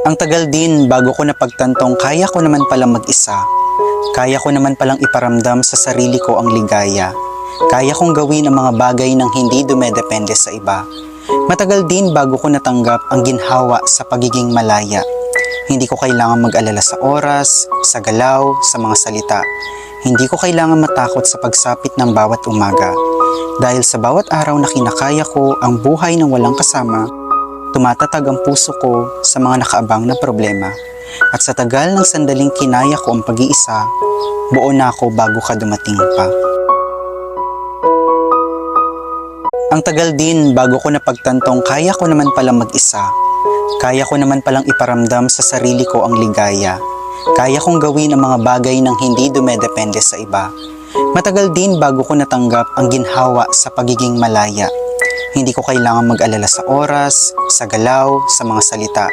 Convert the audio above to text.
Ang tagal din bago ko napagtantong kaya ko naman palang mag-isa. Kaya ko naman palang iparamdam sa sarili ko ang ligaya. Kaya kong gawin ang mga bagay nang hindi dumedepende sa iba. Matagal din bago ko natanggap ang ginhawa sa pagiging malaya. Hindi ko kailangan mag-alala sa oras, sa galaw, sa mga salita. Hindi ko kailangan matakot sa pagsapit ng bawat umaga. Dahil sa bawat araw na kinakaya ko ang buhay ng walang kasama, tumatatag ang puso ko sa mga nakaabang na problema. At sa tagal ng sandaling kinaya ko ang pag-iisa, buo na ako bago ka dumating pa. Ang tagal din bago ko napagtantong kaya ko naman palang mag-isa. Kaya ko naman palang iparamdam sa sarili ko ang ligaya. Kaya kong gawin ang mga bagay nang hindi dumedepende sa iba. Matagal din bago ko natanggap ang ginhawa sa pagiging malaya. Hindi ko kailangan mag-alala sa oras, sa galaw, sa mga salita.